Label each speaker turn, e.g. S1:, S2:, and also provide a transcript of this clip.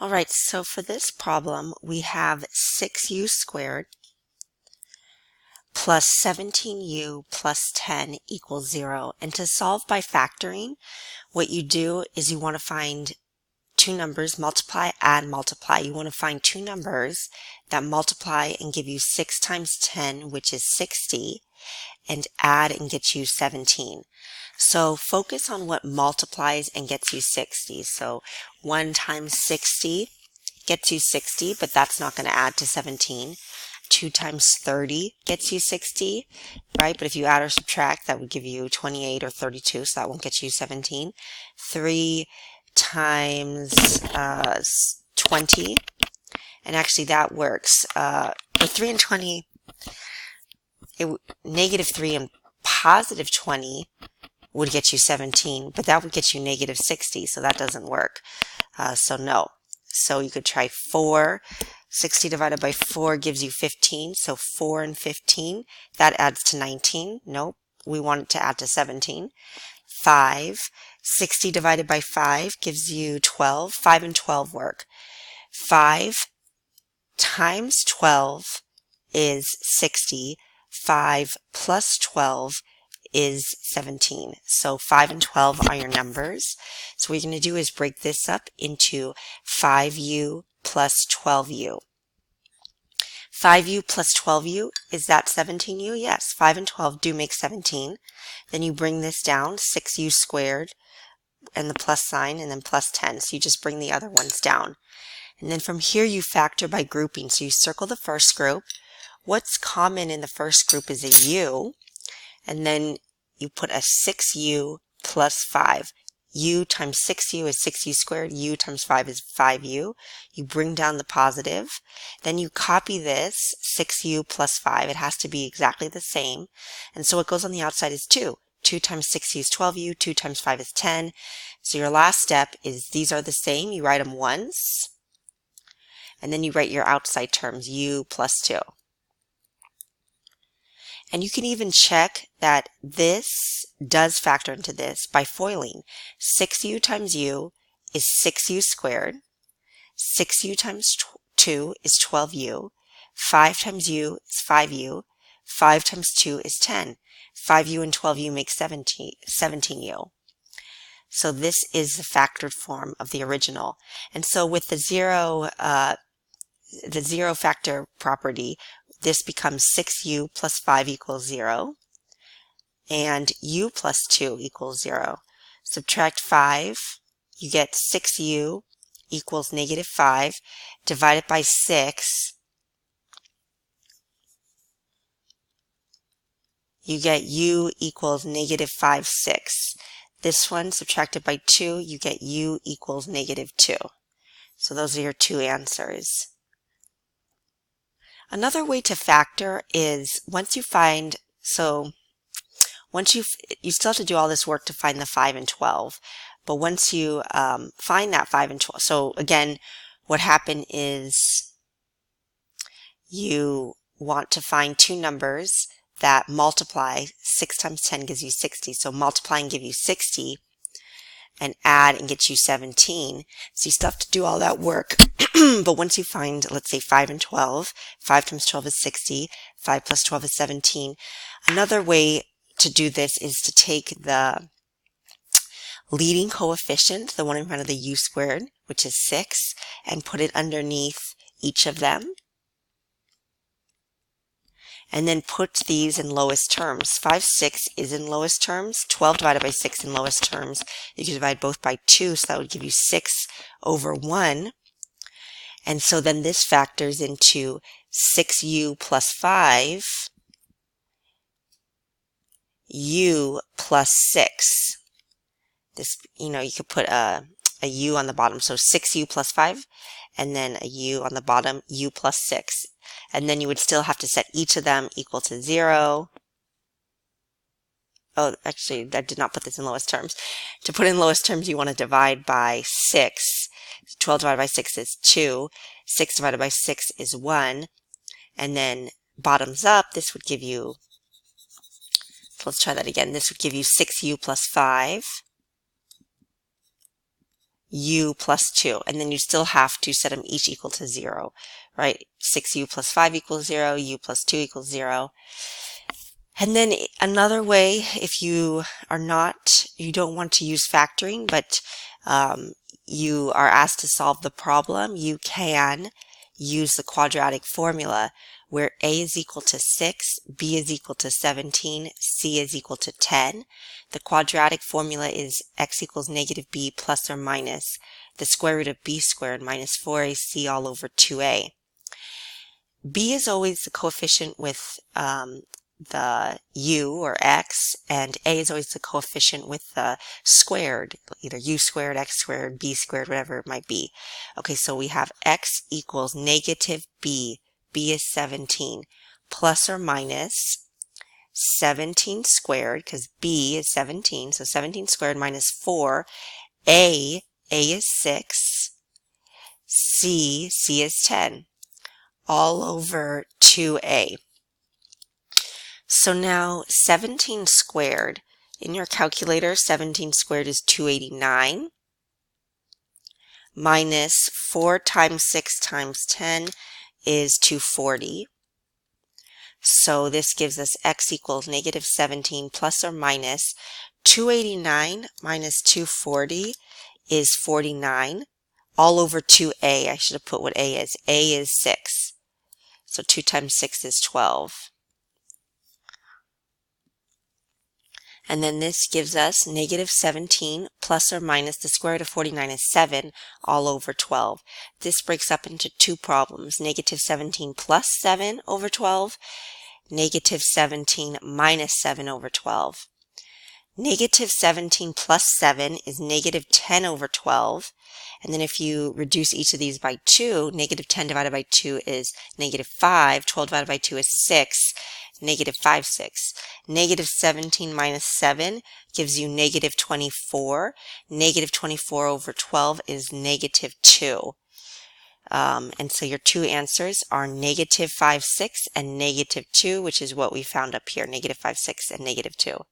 S1: All right, so for this problem, we have 6u squared plus 17u plus 10 equals 0. And to solve by factoring, what you do is you want to find two numbers, multiply, add, multiply. You want to find two numbers that multiply and give you 6 times 10, which is 60, and add and get you 17. So focus on what multiplies and gets you 60. So 1 times 60 gets you 60, but that's not going to add to 17. 2 times 30 gets you 60, right? But if you add or subtract, that would give you 28 or 32, so that won't get you 17. 3 times 20, and actually that works. With 3 and 20, negative 3 and positive 20 would get you 17, but that would get you negative 60, so that doesn't work. So no. So you could try 4. 60 divided by 4 gives you 15, so 4 and 15, that adds to 19. Nope, we want it to add to 17. 5. 60 divided by 5 gives you 12. 5 and 12 work. 5 times 12 is 60. 5 plus 12 is 17. So 5 and 12 are your numbers. So what you're going to do is break this up into 5u plus 12u. 5u plus 12u, is that 17u? Yes, 5 and 12 do make 17. Then you bring this down, 6u squared, and the plus sign, and then plus 10. So you just bring the other ones down. And then from here you factor by grouping. So you circle the first group. What's common in the first group is a u, and then you put a 6u plus 5. U times 6u is 6u squared. U times 5 is 5u. You bring down the positive. Then you copy this, 6u plus 5. It has to be exactly the same. And so what goes on the outside is 2. 2 times 6u is 12u. 2 times 5 is 10. So your last step is these are the same. You write them once. And then you write your outside terms, u plus 2. And you can even check that this does factor into this by foiling. 6u times u is 6u squared. 6u times 2 is 12u. 5 times u is 5u. 5 times 2 is 10. 5u and 12u make 17u. So this is the factored form of the original. And so with the zero factor property, this becomes 6u plus 5 equals 0, and u plus 2 equals 0. Subtract 5, you get 6u equals negative 5, divided by 6, you get u equals negative 5, 6. This one subtracted by 2, you get u equals negative 2. So those are your two answers. Another way to factor is once you find, you still have to do all this work to find the 5 and 12, but once you find that 5 and 12, so again, what happened is you want to find two numbers that multiply. 6 times 10 gives you 60, so multiply and give you 60, and add and get you 17. So you still have to do all that work. But once you find, let's say 5 and 12, 5 times 12 is 60, 5 plus 12 is 17. Another way to do this is to take the leading coefficient, the one in front of the u squared, which is 6, and put it underneath each of them. And then put these in lowest terms. 5, 6 is in lowest terms. 12 divided by 6 in lowest terms. You can divide both by 2, so that would give you 6 over 1. And so then this factors into 6u plus 5, u plus 6. This, you could put a u on the bottom. So 6u plus 5, and then a u on the bottom, u plus 6. And then you would still have to set each of them equal to 0. Oh, actually, I did not put this in lowest terms. To put in lowest terms, you want to divide by 6. 12 divided by 6 is 2. 6 divided by 6 is 1. And then bottoms up, this would give you, let's try that again. This would give you 6u plus 5. u plus 2. And then you still have to set them each equal to 0, right? 6u plus 5 equals 0, u plus 2 equals 0. And then another way, if you don't want to use factoring, but you are asked to solve the problem, you can use the quadratic formula where a is equal to 6, b is equal to 17, c is equal to 10. The quadratic formula is x equals negative b plus or minus the square root of b squared minus 4ac all over 2a. B is always the coefficient with the u or x, and a is always the coefficient with the squared, either u squared, x squared, b squared, whatever it might be. Okay, so we have x equals negative b is 17, plus or minus 17 squared, because b is 17, so 17 squared minus 4, a is 6, c is 10, all over 2a. So now 17 squared, in your calculator, 17 squared is 289, minus 4 times 6 times 10 is 240. So this gives us x equals negative 17 plus or minus 289 minus 240 is 49, all over 2a. I should have put what a is. A is 6. So 2 times 6 is 12. And then this gives us negative 17 plus or minus the square root of 49 is 7 all over 12. This breaks up into two problems, negative 17 plus 7 over 12, negative 17 minus 7 over 12. Negative 17 plus 7 is negative 10 over 12. And then if you reduce each of these by 2, negative 10 divided by 2 is negative 5. 12 divided by 2 is 6. Negative 5, 6. Negative 17 minus 7 gives you negative 24. Negative 24 over 12 is negative 2. And so your two answers are negative 5, 6 and negative 2, which is what we found up here, negative 5, 6 and negative 2.